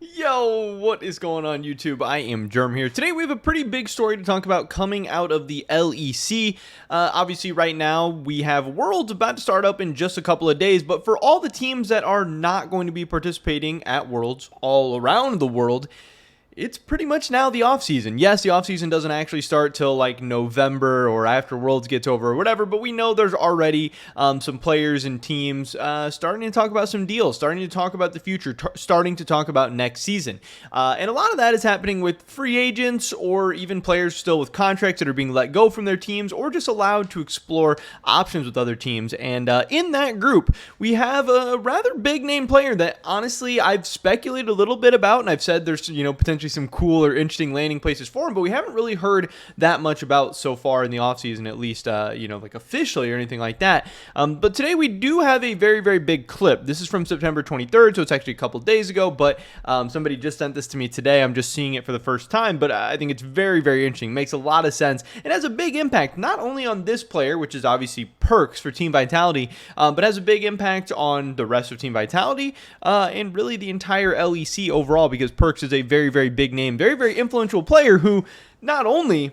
Yo, what is going on YouTube? I am Germ here. Today we have a pretty big story to talk about coming out of the LEC. Obviously right now we have Worlds about to start up in just a couple of days, but for all the teams that are not going to be participating at Worlds all around the world, it's pretty much now the off season. Yes, the off season doesn't actually start till like November or after Worlds gets over or whatever, but we know there's already some players and teams starting to talk about some deals, starting to talk about the future, starting to talk about next season. And a lot of that is happening with free agents or even players still with contracts that are being let go from their teams or just allowed to explore options with other teams. And in that group, we have a rather big name player that honestly I've speculated a little bit about, and I've said there's potentially some cool or interesting landing places for him, but we haven't really heard that much about so far in the offseason, at least, like officially or anything like that. But today we do have a very, very big clip. This is from September 23rd, so it's actually a couple days ago, but somebody just sent this to me today. I'm just seeing it for the first time, but I think it's very, very interesting. Makes a lot of sense. It has a big impact, not only on this player, which is obviously Perkz for Team Vitality, but has a big impact on the rest of Team Vitality and really the entire LEC overall, because Perkz is a very, very big name, very, very influential player who not only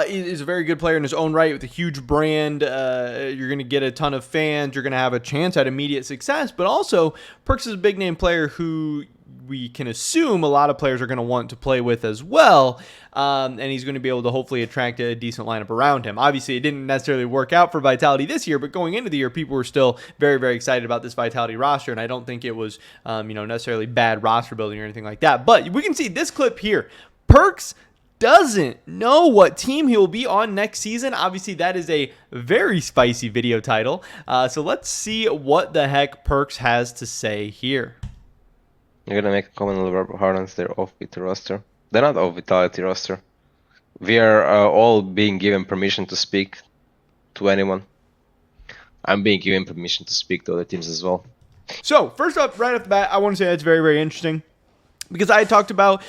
is a very good player in his own right with a huge brand. You're going to get a ton of fans. You're going to have a chance at immediate success, but also Perkz is a big name player who we can assume a lot of players are going to want to play with as well. And he's going to be able to hopefully attract a decent lineup around him. Obviously, it didn't necessarily work out for Vitality this year, but going into the year, people were still very, very excited about this Vitality roster, and I don't think it was, necessarily bad roster building or anything like that. But we can see this clip here. Perkz doesn't know what team he will be on next season. Obviously, that is a very spicy video title. So let's see what the heck Perkz has to say here. You're gonna make a comment on the Hardens, they're off with the roster. They're not off Vitality roster. We are all being given permission to speak to anyone. I'm being given permission to speak to other teams as well. So, first up, right off the bat, I want to say that's very, very interesting. Because I had talked about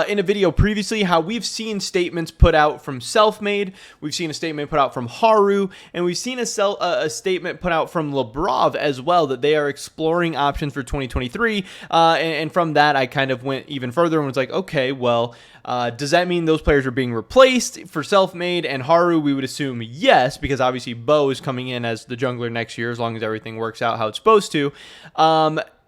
in a video previously how we've seen statements put out from Selfmade, we've seen a statement put out from Haru, and we've seen a statement put out from Lebrov as well, that they are exploring options for 2023. And from that, I kind of went even further and was like, okay, well, does that mean those players are being replaced for Selfmade and Haru? We would assume yes, because obviously Bo is coming in as the jungler next year as long as everything works out how it's supposed to.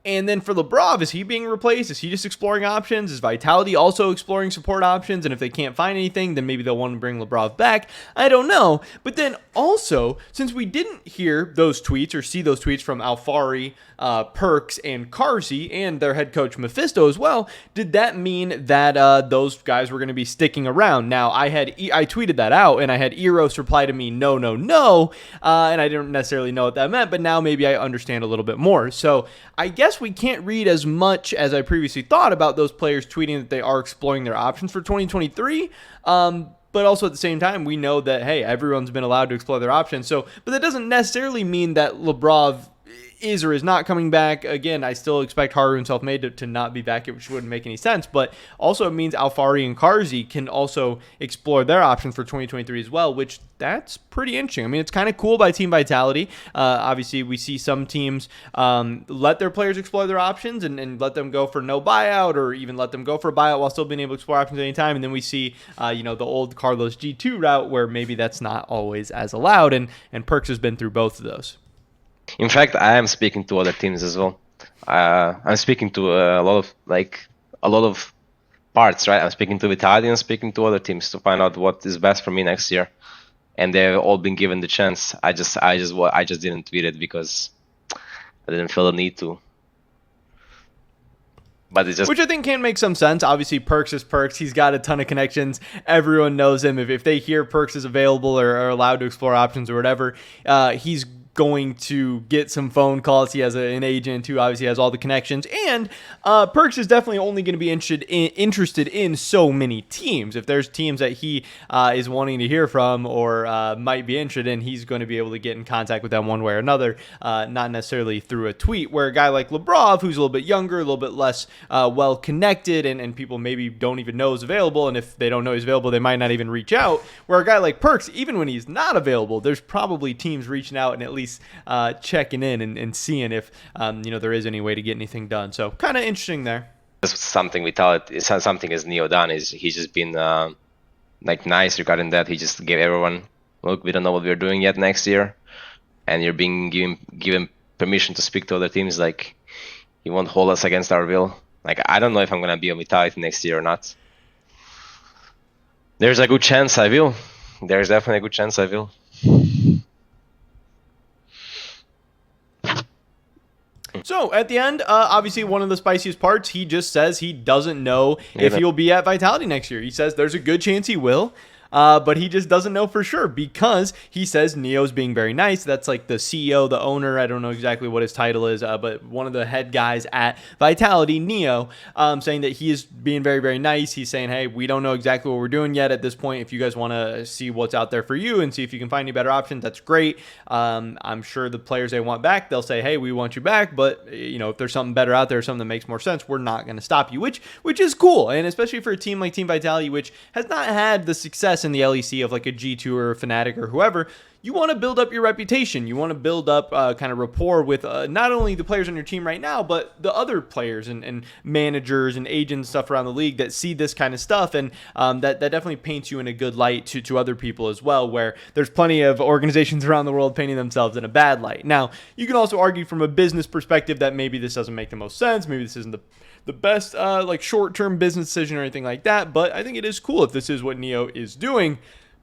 And then for Lebrov, is he being replaced? Is he just exploring options? Is Vitality also exploring support options? And if they can't find anything, then maybe they'll want to bring Lebrov back. I don't know. But then also, since we didn't hear those tweets or see those tweets from Alfari, Perkz, and Karzi, and their head coach Mephisto as well, did that mean that those guys were going to be sticking around? Now, I tweeted that out, and I had Eros reply to me, no, no, no. And I didn't necessarily know what that meant, but now maybe I understand a little bit more. So I guess we can't read as much as I previously thought about those players tweeting that they are exploring their options for 2023. But also at the same time, we know that, hey, everyone's been allowed to explore their options. So, but that doesn't necessarily mean that Lebrov is or is not coming back. Again, I still expect Haru and Selfmade to not be back, which wouldn't make any sense. But also it means Alfari and Karzi can also explore their options for 2023 as well, which that's pretty interesting. I mean, it's kind of cool by Team Vitality. Obviously, we see some teams let their players explore their options and let them go for no buyout or even let them go for a buyout while still being able to explore options at any time. And then we see, the old Carlos G2 route where maybe that's not always as allowed. And Perkz has been through both of those. In fact, I am speaking to other teams as well. I'm speaking to a lot of parts, right? I'm speaking to Vitality and I'm speaking to other teams to find out what is best for me next year. And they've all been given the chance. I just didn't tweet it because I didn't feel the need to. But it's just, which I think can make some sense. Obviously, Perkz is Perkz. He's got a ton of connections. Everyone knows him. If they hear Perkz is available or are allowed to explore options or whatever, he's going to get some phone calls. He has an agent who obviously has all the connections, and Perkz is definitely only going to be interested in so many teams. If there's teams that he is wanting to hear from or might be interested in, he's going to be able to get in contact with them one way or another, not necessarily through a tweet, where a guy like Lebrov, who's a little bit younger, a little bit less well connected, and people maybe don't even know is available, and if they don't know he's available, they might not even reach out, where a guy like Perkz, even when he's not available, there's probably teams reaching out and at least checking in and seeing if there is any way to get anything done. So kind of interesting there. that's something it's something as Neo done is he's just been like nice regarding that. He just gave everyone, look, we don't know what we're doing yet next year, and you're being given permission to speak to other teams. Like, he won't hold us against our will. Like, I don't know if I'm gonna be on Vitality next year or not. There's a good chance I will. There's definitely a good chance I will. So at the end, obviously one of the spiciest parts, he just says he doesn't know if he'll be at Vitality next year. He says there's a good chance he will. But he just doesn't know for sure because he says Neo's being very nice. That's like the CEO, the owner. I don't know exactly what his title is, but one of the head guys at Vitality, Neo, saying that he is being very, very nice. He's saying, hey, we don't know exactly what we're doing yet at this point. If you guys want to see what's out there for you and see if you can find any better options, that's great. I'm sure the players they want back, they'll say, hey, we want you back. But, you know, if there's something better out there, something that makes more sense, we're not going to stop you, which is cool. And especially for a team like Team Vitality, which has not had the success in the LEC of like a G2 or a Fnatic or whoever, you want to build up your reputation. You want to build up kind of rapport with not only the players on your team right now, but the other players and managers and agents stuff around the league that see this kind of stuff. And that definitely paints you in a good light to other people as well, where there's plenty of organizations around the world painting themselves in a bad light. Now, you can also argue from a business perspective that maybe this doesn't make the most sense. Maybe this isn't the best like short-term business decision or anything like that, but I think it is cool if this is what Neo is doing.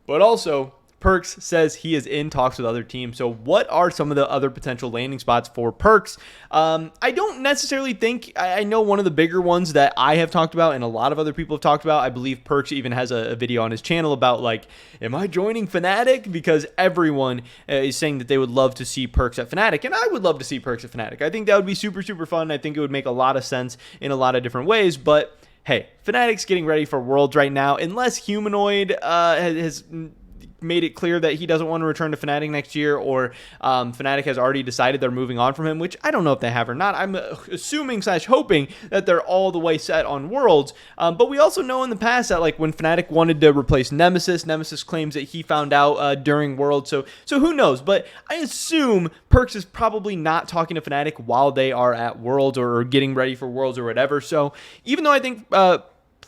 But also, Perkz says he is in talks with other teams. So what are some of the other potential landing spots for Perkz? I don't necessarily think, I know one of the bigger ones that I have talked about and a lot of other people have talked about, I believe Perkz even has a video on his channel about like, am I joining Fnatic? Because everyone is saying that they would love to see Perkz at Fnatic, and I would love to see Perkz at Fnatic. I think that would be super, super fun. I think it would make a lot of sense in a lot of different ways, but hey, Fnatic's getting ready for Worlds right now. Unless Humanoid has made it clear that he doesn't want to return to Fnatic next year, or Fnatic has already decided they're moving on from him, which I don't know if they have or not. I'm assuming / hoping that they're all the way set on Worlds. But we also know in the past that like when Fnatic wanted to replace Nemesis claims that he found out during Worlds. So who knows? But I assume Perkz is probably not talking to Fnatic while they are at Worlds or getting ready for Worlds or whatever. So even though I think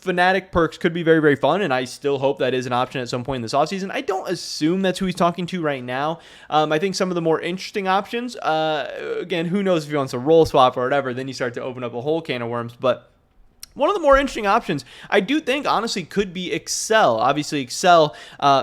Fnatic Perkz could be very, very fun, and I still hope that is an option at some point in this offseason, I don't assume that's who he's talking to right now. I think some of the more interesting options, again, who knows if he wants a role swap or whatever, then you start to open up a whole can of worms, but one of the more interesting options, I do think, honestly, could be Excel. Obviously, Excel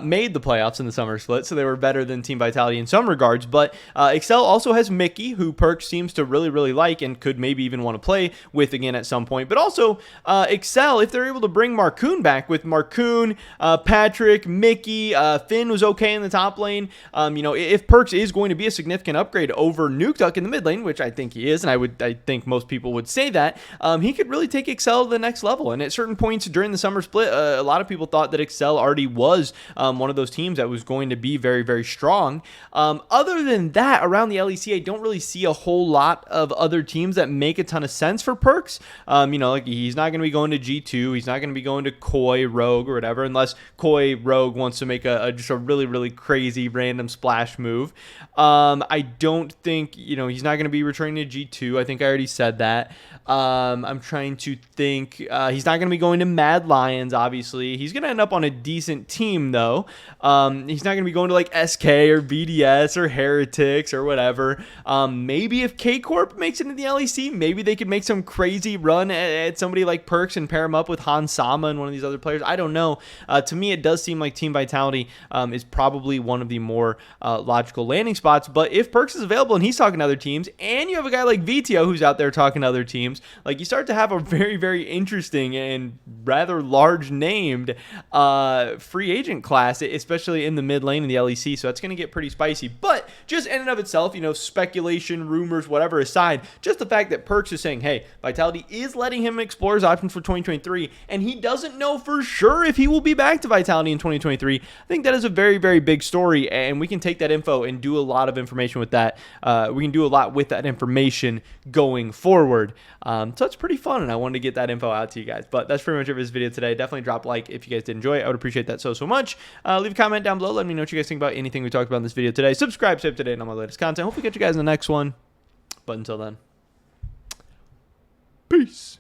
made the playoffs in the summer split, so they were better than Team Vitality in some regards. But Excel also has Mickey, who Perkz seems to really, really like and could maybe even want to play with again at some point. But also, Excel, if they're able to bring Marcoon back with Marcoon, Patrick, Mickey, Finn was okay in the top lane. You know, if Perkz is going to be a significant upgrade over Nukeduck in the mid lane, which I think he is, and I think most people would say that, he could really take Excel to the next level. And at certain points during the summer split, a lot of people thought that Excel already was one of those teams that was going to be very, very strong. Other than that, around the LEC, I don't really see a whole lot of other teams that make a ton of sense for Perkz. You know, like he's not going to be going to G2. He's not going to be going to Koi, Rogue, or whatever, unless Koi, Rogue wants to make just a really, really crazy random splash move. I don't think, you know, he's not going to be returning to G2. I think I already said that. I'm trying to think. He's not going to be going to Mad Lions, obviously. He's going to end up on a decent team, though. He's not going to be going to like SK or BDS or Heretics or whatever. Maybe if K-Corp makes it into the LEC, maybe they could make some crazy run at somebody like Perkz and pair him up with Han Sama and one of these other players. I don't know. To me, it does seem like Team Vitality is probably one of the more logical landing spots. But if Perkz is available and he's talking to other teams, and you have a guy like VTO who's out there talking to other teams, like you start to have a very, very interesting and rather large named free agent class, especially in the mid lane in the LEC. So it's going to get pretty spicy. But just in and of itself, you know, speculation, rumors, whatever aside, just the fact that Perkz is saying, hey, Vitality is letting him explore his options for 2023, and he doesn't know for sure if he will be back to Vitality in 2023. I think that is a very, very big story, and we can take that info and do a lot of information with that. We can do a lot with that information going forward. So it's pretty fun, and I wanted to get that info out to you guys. But that's pretty much it for this video today. Definitely drop a like if you guys did enjoy it. I would appreciate that so much. Leave a comment down below. Let me know what you guys think about anything we talked about in this video today. Subscribe, stay up to date on my latest content. Hope we catch you guys in the next one. But until then, peace.